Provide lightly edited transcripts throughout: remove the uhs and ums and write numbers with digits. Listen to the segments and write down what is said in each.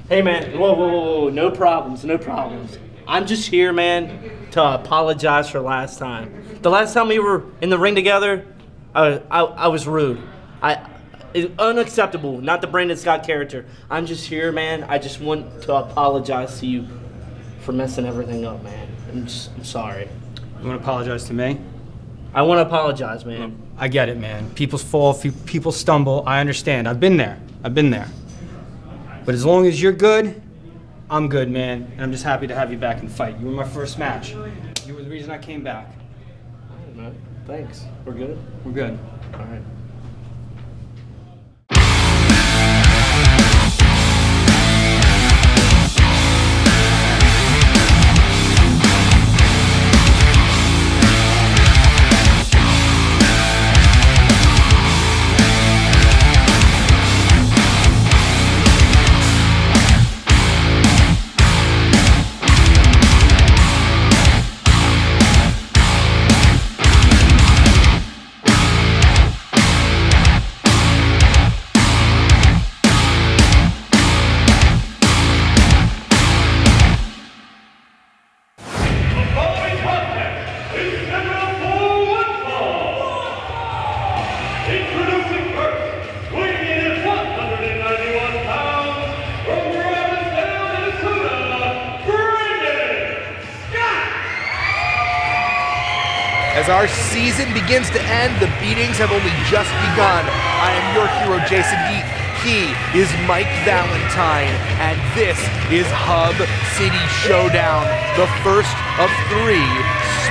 Hey, man. Whoa. No problems. I'm just here, man, to apologize for last time. The last time we were in the ring together, I was rude. It's unacceptable, not the Brandon Scott character. I'm just here, man. I just want to apologize to you for messing everything up, man. I'm sorry. You want to apologize to me? I want to apologize, man. I get it, man. People fall, people stumble. I understand. I've been there. But as long as you're good, I'm good, man. And I'm just happy to have you back and fight. You were my first match. You were the reason I came back. All right, man. Thanks. We're good? We're good. All right. As our season begins to end, the beatings have only just begun. I am your hero, Jason Heath. He is Mike Valentine, and this is Hub City Showdown, the first of 3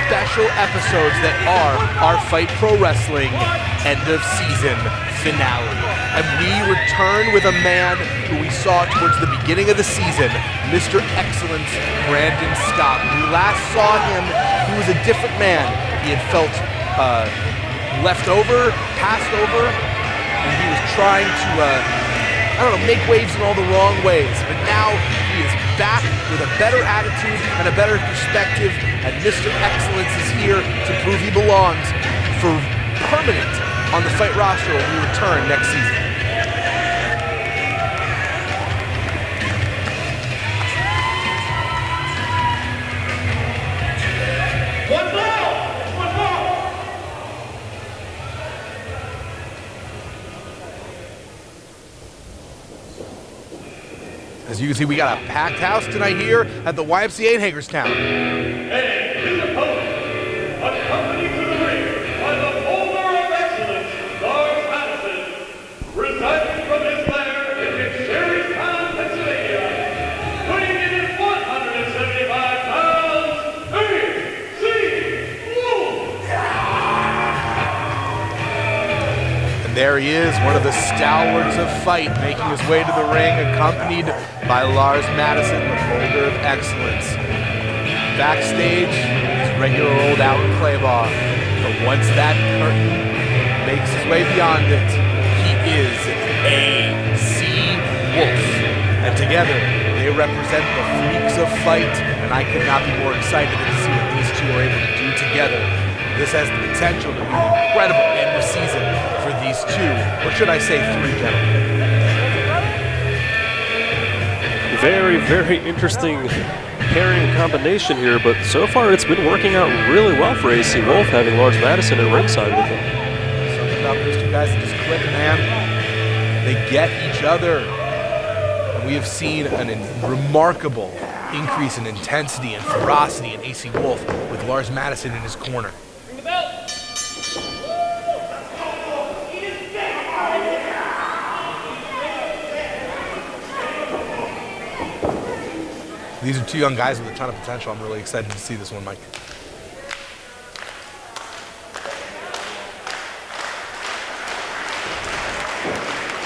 special episodes that are our Fight Pro Wrestling end of season finale. And we return with a man who we saw towards the beginning of the season, Mr. Excellence, Brandon Scott. When we last saw him, he was a different man. He had felt left over, passed over, and he was trying to, make waves in all the wrong ways. But now he is back with a better attitude and a better perspective, and Mr. Excellence is here to prove he belongs for permanent on the Fight roster when we return next season. As you can see, we got a packed house tonight here at the YMCA in Hagerstown. And his opponent, accompanied to the ring by the holder of excellence, Lars Madison, residing from his lair in Sherrystown, Pennsylvania, weighing in at 175 pounds, A.C. Wolf. And there he is, one of the stalwarts of Fight, making his way to the ring, accompanied by Lars Madison, the holder of excellence. Backstage, his regular old Alan Claybaugh. But once that curtain makes his way beyond it, he is A.C. Wolf. And together, they represent the freaks of Fight, and I could not be more excited to see what these two are able to do together. This has the potential to be an incredible end of season for these two, or should I say 3 gentlemen. Very, very interesting pairing combination here, but so far it's been working out really well for AC Wolf, having Lars Madison at ringside with him. Something about those two guys that just click, man. They get each other. And we have seen a remarkable increase in intensity and ferocity in AC Wolf with Lars Madison in his corner. These are 2 young guys with a ton of potential. I'm really excited to see this one, Mike.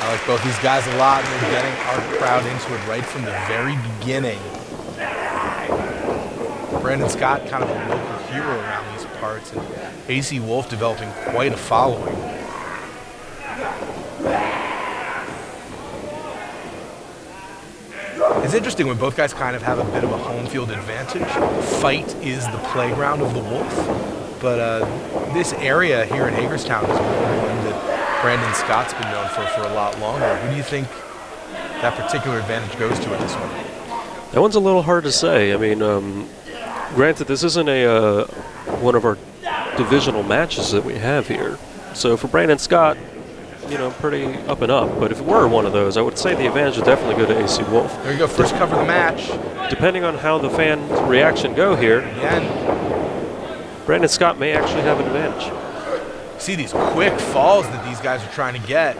I like both these guys a lot, and they're getting our crowd into it right from the very beginning. Brandon Scott, kind of a local hero around these parts, and AC Wolf developing quite a following. It's interesting when both guys kind of have a bit of a home field advantage. Fight is the playground of the Wolf, but this area here in Hagerstown is one that Brandon Scott's been known for a lot longer. Who do you think that particular advantage goes to in this one. That one's a little hard to say. I mean, granted, this isn't a one of our divisional matches that we have here. So for Brandon Scott, you know, pretty up and up. But if it were one of those, I would say the advantage would definitely go to AC Wolf. There you go, first cover of the match. Depending on how the fan reaction go here, Again, Brandon Scott may actually have an advantage. see these quick falls that these guys are trying to get.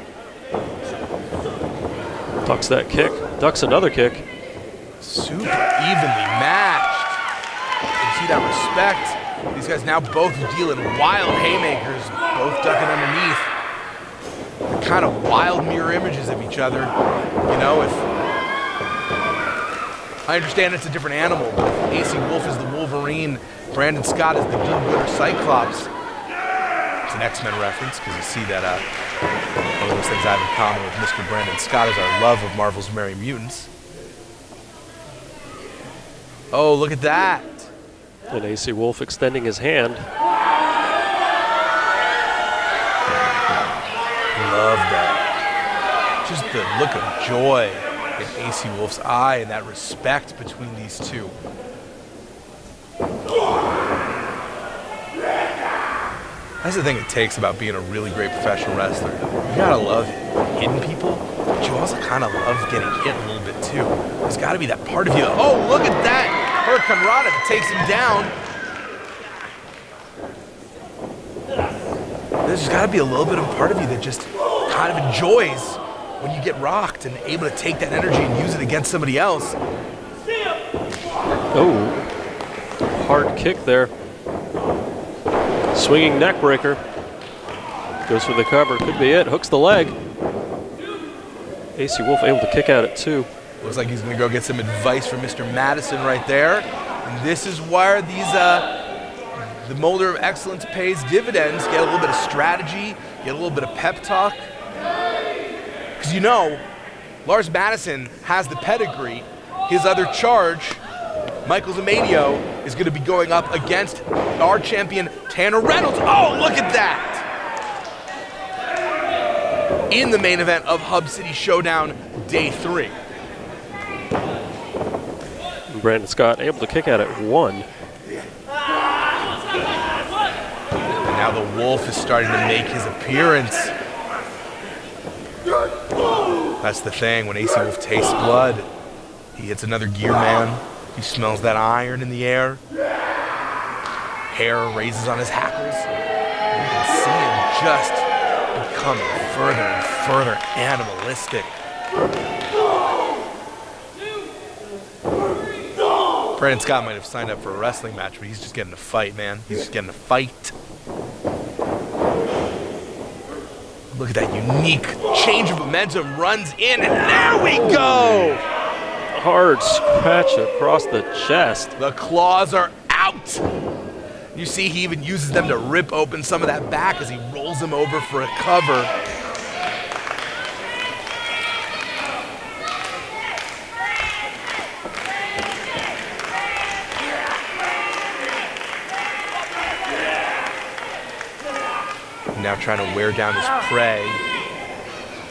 Ducks that kick, ducks another kick. Super evenly matched. You see that respect. These guys now both dealing wild haymakers, both ducking underneath. They're kind of wild mirror images of each other. You know, if I understand it's a different animal, but if AC Wolf is the Wolverine, Brandon Scott is the do-gooder Cyclops. It's an X-Men reference because you see that one of those things I have in common with Mr. Brandon Scott is our love of Marvel's Merry Mutants. Oh, look at that. And AC Wolf extending his hand. Love that. Just the look of joy in AC Wolf's eye and that respect between these two. That's the thing it takes about being a really great professional wrestler. You gotta love hitting people, but you also kind of love getting hit a little bit too. There's gotta be that part of you. Oh, look at that! Hurricane Rana that takes him down. There's gotta be a little bit of a part of you that just kind of enjoys when you get rocked and able to take that energy and use it against somebody else. Oh, hard kick there. Swinging neck breaker. Goes for the cover, could be it. Hooks the leg. AC Wolf able to kick out at 2. Looks like he's gonna go get some advice from Mr. Madison right there. And this is where these, the Molder of Excellence pays dividends. Get a little bit of strategy, get a little bit of pep talk. Because you know, Lars Madison has the pedigree. His other charge, Michael Zamadio, is gonna be going up against our champion, Tanner Reynolds. Oh, look at that! In the main event of Hub City Showdown Day 3. Brandon Scott able to kick out at 1. And now the Wolf is starting to make his appearance. That's the thing, when AC Wolf tastes blood, he hits another gear man. He smells that iron in the air. Hair raises on his hackles. You can see him just becoming further and further animalistic. Brandon Scott might have signed up for a wrestling match, but he's just getting a fight, man. He's just getting a fight. Look at that unique change of momentum, runs in, and there we go! Hard scratch across the chest. The claws are out! You see he even uses them to rip open some of that back as he rolls him over for a cover. Now trying to wear down his prey.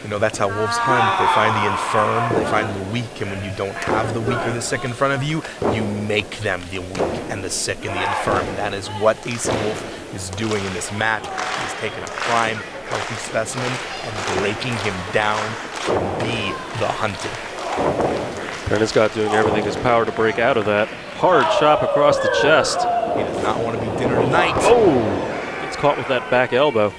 You know, that's how wolves hunt. They find the infirm, they find the weak, and when you don't have the weak or the sick in front of you, you make them the weak and the sick and the infirm. And that is what AC Wolf is doing in this match. He's taking a prime, healthy specimen and breaking him down to be the hunted. Brandon Scott doing everything in his power to break out of that. Hard chop across the chest. He does not want to be dinner tonight. Oh! Gets caught with that back elbow.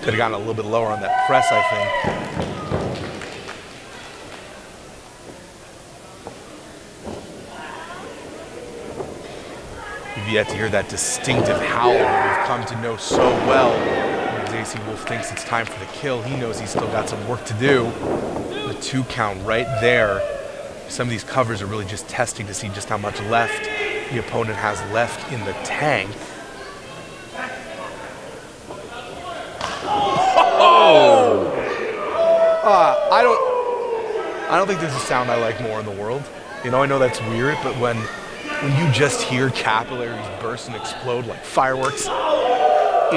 Could have gotten a little bit lower on that press, I think. We've yet to hear that distinctive howl that we've come to know so well. As AC Wolf thinks it's time for the kill, he knows he's still got some work to do. The 2 count right there. Some of these covers are really just testing to see just how much left the opponent has left in the tank. Oh! I don't think there's a sound I like more in the world. You know, I know that's weird, but when you just hear capillaries burst and explode like fireworks,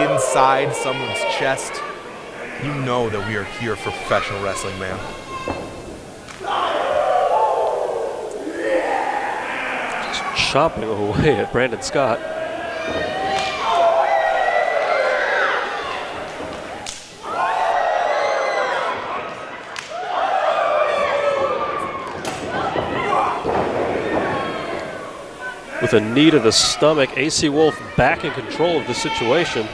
inside someone's chest, you know that we are here for professional wrestling, man. Just chopping away at Brandon Scott. With a knee to the stomach, AC Wolf back in control of the situation.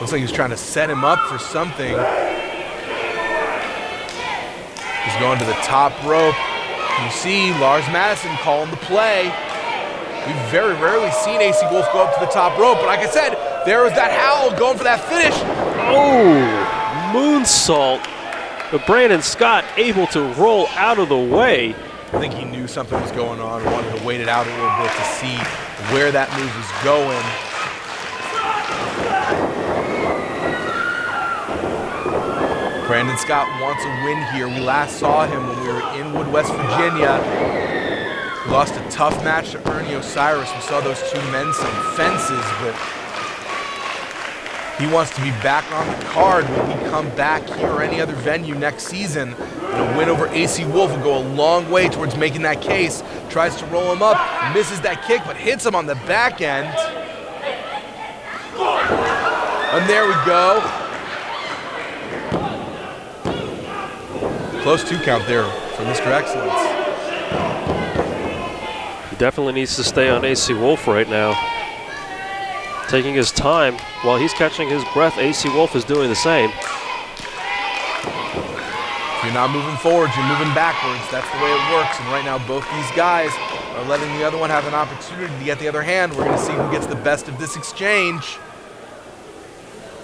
Looks like he's trying to set him up for something. He's going to the top rope. You see Lars Madison calling the play. We've very rarely seen AC Wolf go up to the top rope, but like I said, there was that howl going for that finish. Oh, moonsault. But Brandon Scott able to roll out of the way. I think he knew something was going on, wanted to wait it out a little bit to see where that move was going. Brandon Scott wants a win here. We last saw him when we were in Wood, West Virginia. He lost a tough match to Ernie Osiris. We saw those two men some fences, but he wants to be back on the card when we come back here or any other venue next season. And a win over AC Wolf will go a long way towards making that case. Tries to roll him up, misses that kick, but hits him on the back end. And there we go. Close 2 count there for Mr. Excellence. He definitely needs to stay on AC Wolf right now. Taking his time while he's catching his breath. AC Wolf is doing the same. If you're not moving forward, you're moving backwards. That's the way it works. And right now, both these guys are letting the other one have an opportunity to get the other hand. We're going to see who gets the best of this exchange.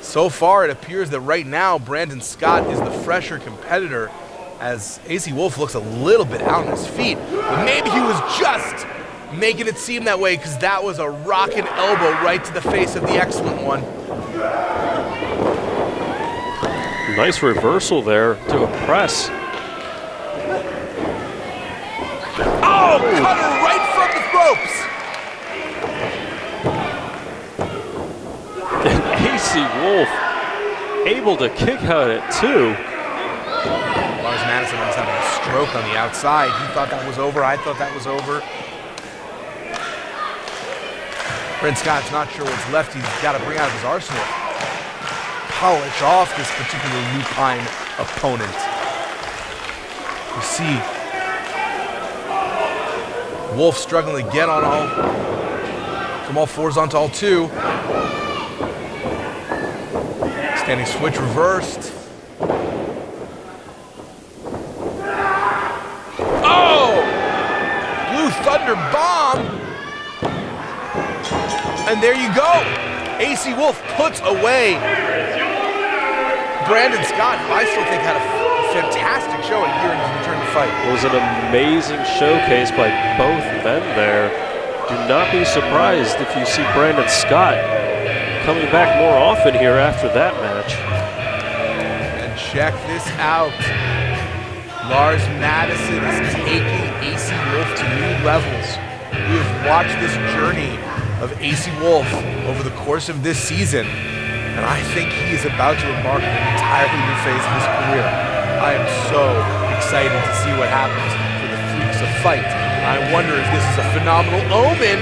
So far, it appears that right now, Brandon Scott is the fresher competitor, as AC Wolf looks a little bit out on his feet. But maybe he was just making it seem that way, because that was a rockin' elbow right to the face of the Excellent One. Nice reversal there to a press. Oh, cutter right from the ropes. And AC Wolf able to kick out at 2. Lars Madison was having a stroke on the outside. He thought that was over. I thought that was over. Brent Scott's not sure what's left. He's got to bring out of his arsenal. Polish off this particular lupine opponent. You see Wolf struggling to get on from all fours onto all 2. Standing switch reversed. Oh! Blue Thunder bomb. And there you go. AC Wolf puts away Brandon Scott, who I still think had a fantastic showing here in his return to fight. It was an amazing showcase by both men there. Do not be surprised if you see Brandon Scott coming back more often here after that match. And check this out. Lars Madison is taking AC Wolf to new levels. We have watched this journey of AC Wolf over the course of this season, and I think he is about to embark on an entirely new phase of his career. I am so excited to see what happens for the Freaks of Fight. I wonder if this is a phenomenal omen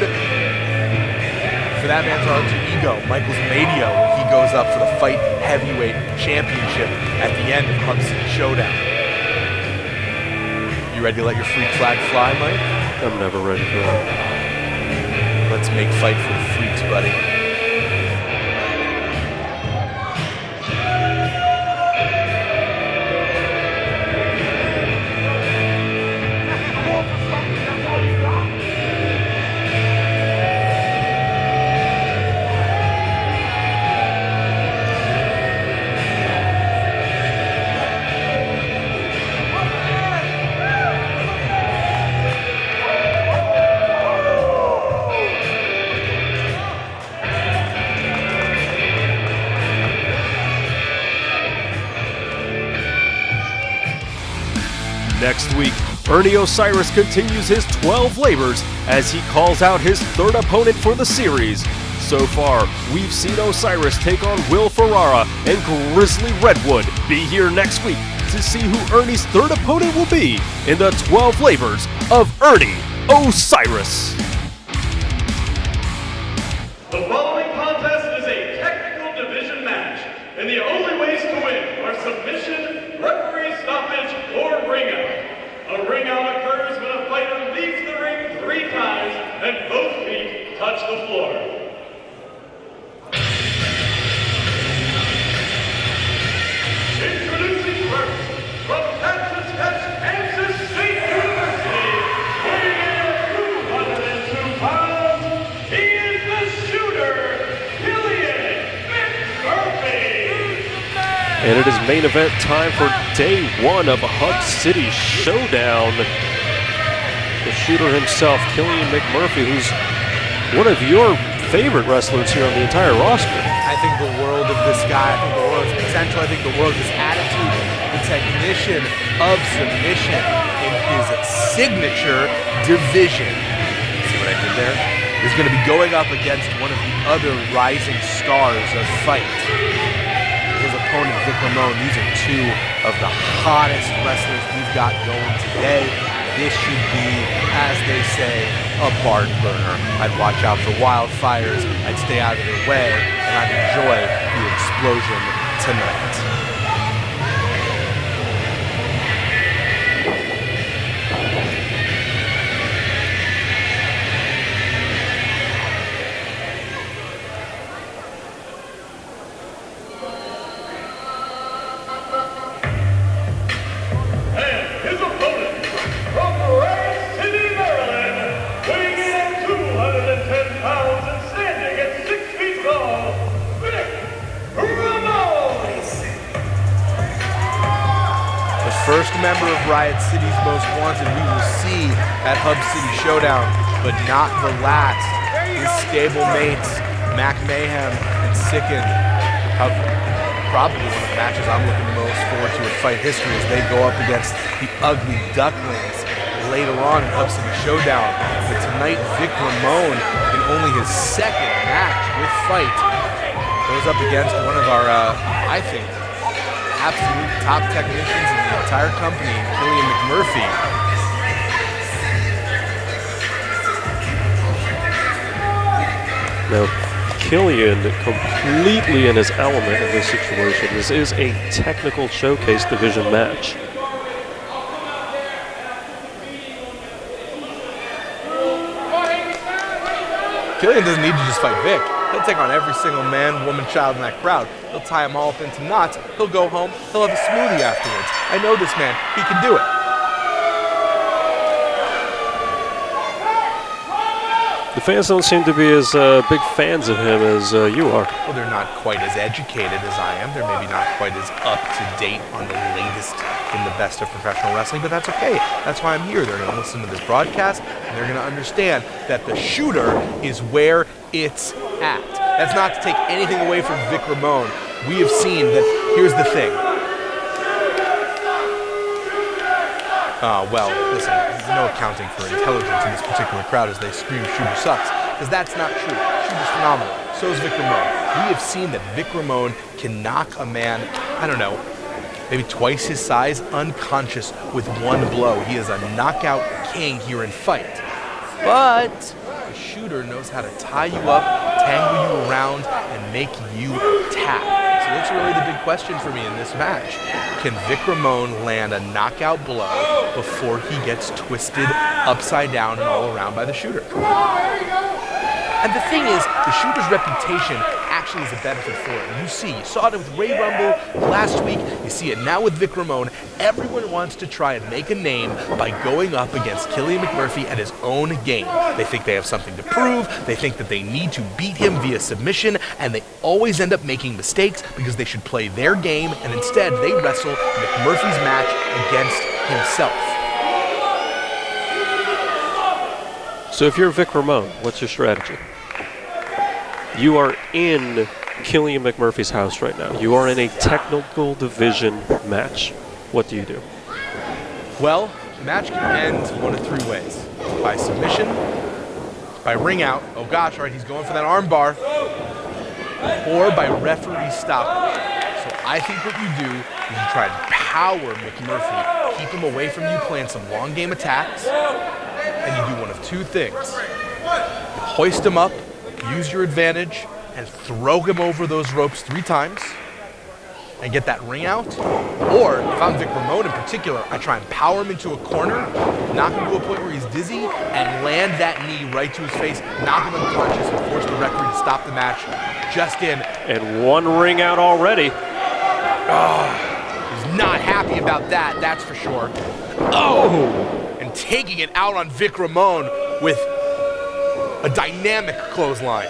for that man's alter ego, Michaels Madio, when he goes up for the Fight Heavyweight Championship at the end of Hub City Showdown. You ready to let your freak flag fly, Mike? I'm never ready for that. Let's make fight for the freaks, buddy. Next week, Ernie Osiris continues his 12 labors as he calls out his third opponent for the series. So far, we've seen Osiris take on Will Ferrara and Grizzly Redwood. Be here next week to see who Ernie's third opponent will be in the 12 labors of Ernie Osiris. The following contest is a technical division match, and the only ways to win are submission, referee stoppage, or ring out. A ring out occurs when a fighter leaves the ring 3 times and both feet touch the floor. Introducing first, from Kansas, Kansas State University, weighing in at 202 pounds, he is the shooter, Killian McMurphy. And it is main event time for day 1 of Hub City Showdown. The shooter himself, Killian McMurphy, who's one of your favorite wrestlers here on the entire roster. I think the world of this guy. I think the world of his potential. I think the world of his attitude. The technician of submission in his signature division. See what I did there? He's going to be going up against one of the other rising stars of fight. His opponent, Vic Ramon. These are 2 of the hottest wrestlers we've got going today. This should be, as they say, a barn burner. I'd watch out for wildfires, I'd stay out of their way, and I'd enjoy the explosion tonight. First member of Riot City's Most Wanted we will see at Hub City Showdown, but not the last. His stable mates, Mac Mayhem and Sicken, have probably one of the matches I'm looking most forward to in fight history as they go up against the Ugly Ducklings later on in Hub City Showdown. But tonight, Vic Ramon, in only his 2nd match with fight, goes up against one of our, I think, absolute top technicians in the entire company, Killian McMurphy. Now, Killian completely in his element in this situation. This is a technical showcase division match. Killian doesn't need to just fight Vic. He'll take on every single man, woman, child in that crowd. He'll tie them all up into knots. He'll go home. He'll have a smoothie afterwards. I know this man. He can do it. The fans don't seem to be as big fans of him as you are. Well, they're not quite as educated as I am. They're maybe not quite as up to date on the latest in the best of professional wrestling, but that's okay. That's why I'm here. They're going to listen to this broadcast, and they're going to understand that the shooter is where it's at. That's not to take anything away from Vic Ramon. We have seen that. Here's the thing. Well, listen, there's no accounting for intelligence in this particular crowd as they scream Shooter sucks, because that's not true. Shooter's phenomenal. So is Vic Ramon. We have seen that Vic Ramon can knock a man, I don't know, maybe twice his size, unconscious with one blow. He is a knockout king here in fight. But the shooter knows how to tie you up, tangle you around, and make you tap. So that's really the big question for me in this match. Can Vic Ramon land a knockout blow before he gets twisted upside down and all around by the shooter? And the thing is, the shooter's reputation actually is a benefit for him. You saw it with Ray Rumble last week. You see it now with Vic Ramon. Everyone wants to try and make a name by going up against Killian McMurphy at his own game. They think they have something to prove. They think that they need to beat him via submission, and they always end up making mistakes because they should play their game, and instead they wrestle McMurphy's match against himself. So if you're Vic Ramon, what's your strategy? You are in Killian McMurphy's house right now. You are in a technical division match. What do you do? Well, The match can end one of 3 ways. By submission, by ring out, oh gosh, right, he's going for that arm bar, or by referee stoppage. So I think what you do is you try to power McMurphy, keep him away from you playing some long game attacks, and you do one of 2 things. You hoist him up, use your advantage, and throw him over those ropes 3 times, and get that ring out. Or, if I'm Vic Ramon in particular, I try and power him into a corner, knock him to a point where he's dizzy, and land that knee right to his face, knock him unconscious, and force the referee to stop the match just in. And 1 ring out already. Oh, he's not happy about that, that's for sure. Oh! And taking it out on Vic Ramon with a dynamic clothesline.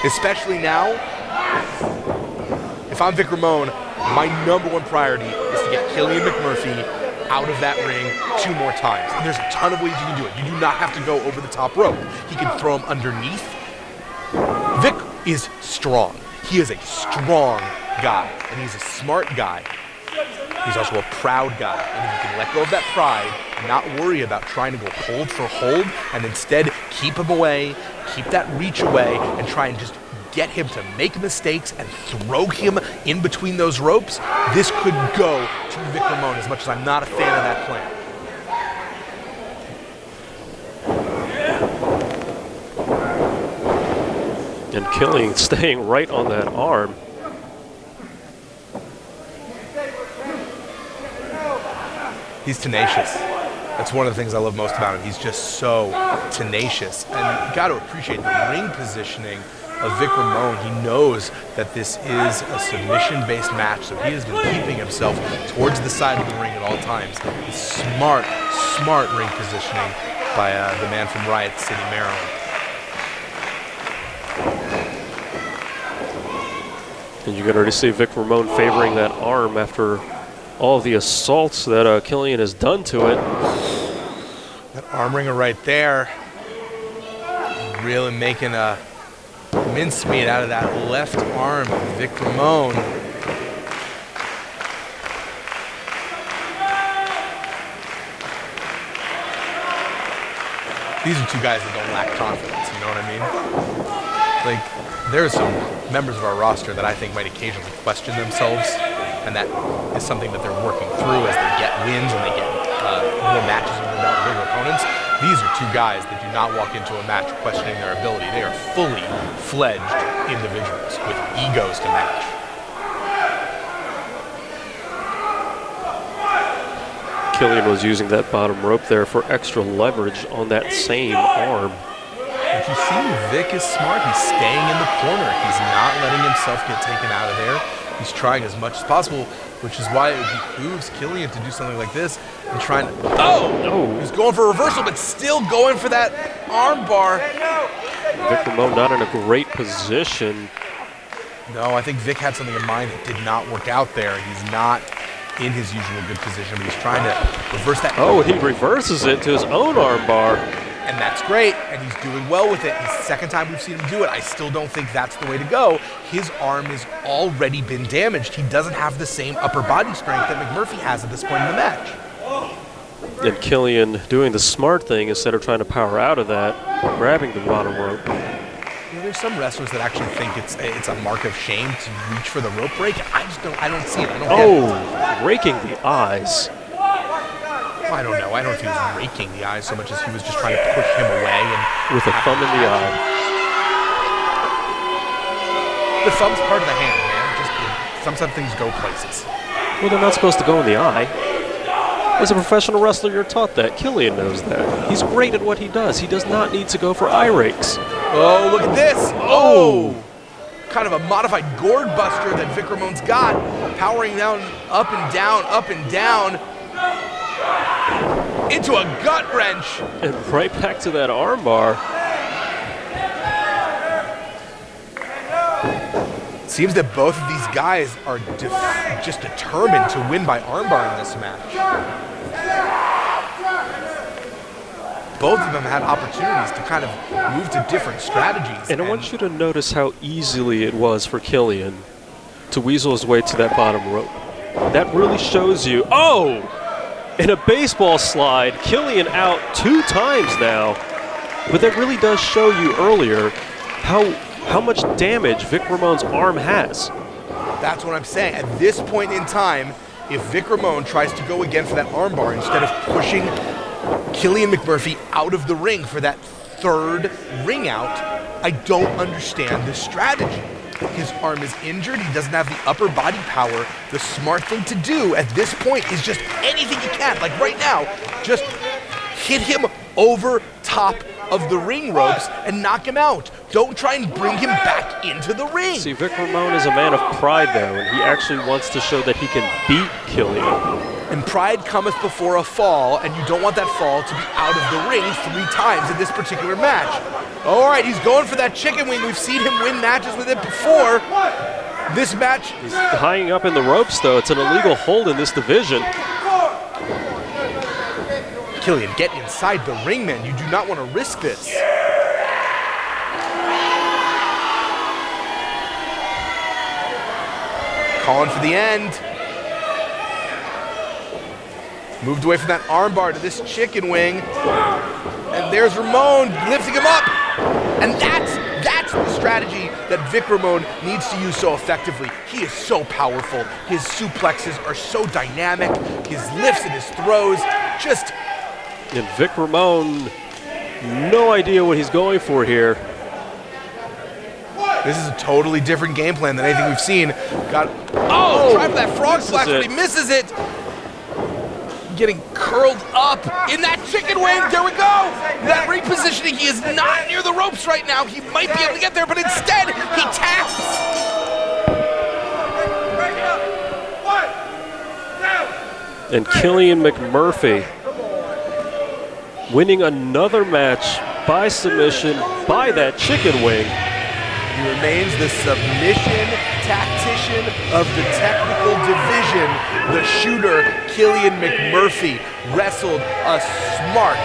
Especially now, if I'm Vic Ramon, my #1 priority is to get Killian McMurphy out of that ring 2 more times. And there's a ton of ways you can do it. You do not have to go over the top rope. He can throw him underneath. Vic is strong. He is a strong guy, and he's a smart guy. He's also a proud guy, and if you can let go of that pride and not worry about trying to go hold for hold, and instead keep him away, keep that reach away, and try and just get him to make mistakes and throw him in between those ropes, this could go to Vic Ramon, as much as I'm not a fan of that plan. And Killian staying right on that arm. He's tenacious. That's one of the things I love most about him. He's just so tenacious. And you got to appreciate the ring positioning of Vic Ramon. He knows that this is a submission-based match, so he has been keeping himself towards the side of the ring at all times. It's smart, smart ring positioning by the man from Riot City, Maryland. And you can already see Vic Ramon favoring that arm after all of the assaults that Killian has done to it. That arm wringer right there, really making a mincemeat out of that left arm of Vic Ramon. These are 2 guys that don't lack confidence, you know what I mean? Like, there are some members of our roster that I think might occasionally question themselves, and that is something that they're working through as they get wins and they get more matches under their belt with bigger opponents. These are 2 guys that do not walk into a match questioning their ability. They are fully fledged individuals with egos to match. Killian was using that bottom rope there for extra leverage on that same arm. If you see, Vic is smart. He's staying in the corner. He's not letting himself get taken out of there. He's trying as much as possible, which is why it behooves Killian to do something like this and trying to... Oh! No! He's going for a reversal, but still going for that arm bar. Vic Ramon not in a great position. No, I think Vic had something in mind that did not work out there. He's not in his usual good position, but he's trying to reverse that. Oh, he reverses it to his own arm bar. And that's great, and he's doing well with it. It's the second time we've seen him do it. I still don't think that's the way to go. His arm has already been damaged. He doesn't have the same upper body strength that McMurphy has at this point in the match. And Killian doing the smart thing instead of trying to power out of that, grabbing the bottom rope. You know, there's some wrestlers that actually think it's a mark of shame to reach for the rope break. I don't see it. I don't get it. Raking the eyes. I don't know. I don't know if he was raking the eyes so much as he was just trying to push him away and with a thumb in the eye. The thumb's part of the hand, man. Sometimes things go places. Well, they're not supposed to go in the eye. As a professional wrestler, you're taught that. Killian knows that. He's great at what he does. He does not need to go for eye rakes. Oh, look at this. Oh! Kind of a modified gourd buster that Vic Ramon's got. Powering down, up and down, up and down. Into a gut wrench. And right back to that armbar. Seems that both of these guys are just determined to win by armbar in this match. both of them had opportunities to kind of move to different strategies. And I want you to notice how easily it was for Killian to weasel his way to that bottom rope. That really shows you, oh! In a baseball slide, Killian out 2 times now. But that really does show you earlier how much damage Vic Ramon's arm has. That's what I'm saying. At this point in time, if Vic Ramon tries to go again for that armbar instead of pushing Killian McMurphy out of the ring for that 3rd ring out, I don't understand the strategy. His arm is injured. He doesn't have the upper body power. The smart thing to do at this point is just anything you can. Like right now, just hit him over top of the ring ropes and knock him out. Don't try and bring him back into the ring. See, Vic Ramon is a man of pride, though, and he actually wants to show that he can beat Killian. And pride cometh before a fall, and you don't want that fall to be out of the ring 3 times in this particular match. All right, he's going for that chicken wing. We've seen him win matches with it before. This match... He's tying up in the ropes, though. It's an illegal hold in this division. Killian, get inside the ring, man. You do not want to risk this. Calling for the end. Moved away from that armbar to this chicken wing. And there's Ramon lifting him up. And that's the strategy that Vic Ramon needs to use so effectively. He is so powerful. His suplexes are so dynamic. His lifts and his throws just... And Vic Ramon, no idea what he's going for here. This is a totally different game plan than anything we've seen. Try for that frog splash, but he misses it. Getting curled up in that chicken wing. There we go. That repositioning. He is not near the ropes right now. He might be able to get there, but instead he taps. And Killian McMurphy winning another match by submission by that chicken wing. He remains the submission tactician of the technical division. The shooter, Killian McMurphy, wrestled a smart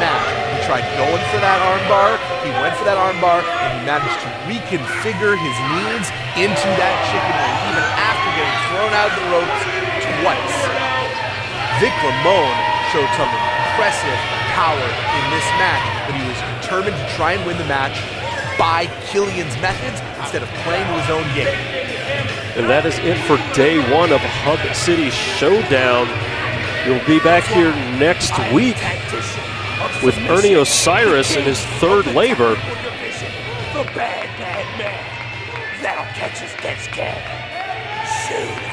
match. He tried going for that armbar, he went for that armbar, and he managed to reconfigure his knees into that chicken wing, even after getting thrown out of the ropes twice. Vic Ramon showed some impressive power in this match, but he was determined to try and win the match by Killian's methods instead of playing to his own game. And that is it for day 1 of Hub City Showdown. You'll be back here next week with Ernie Osiris in his 3rd labor. The bad man that'll catch his death cat. Showdown.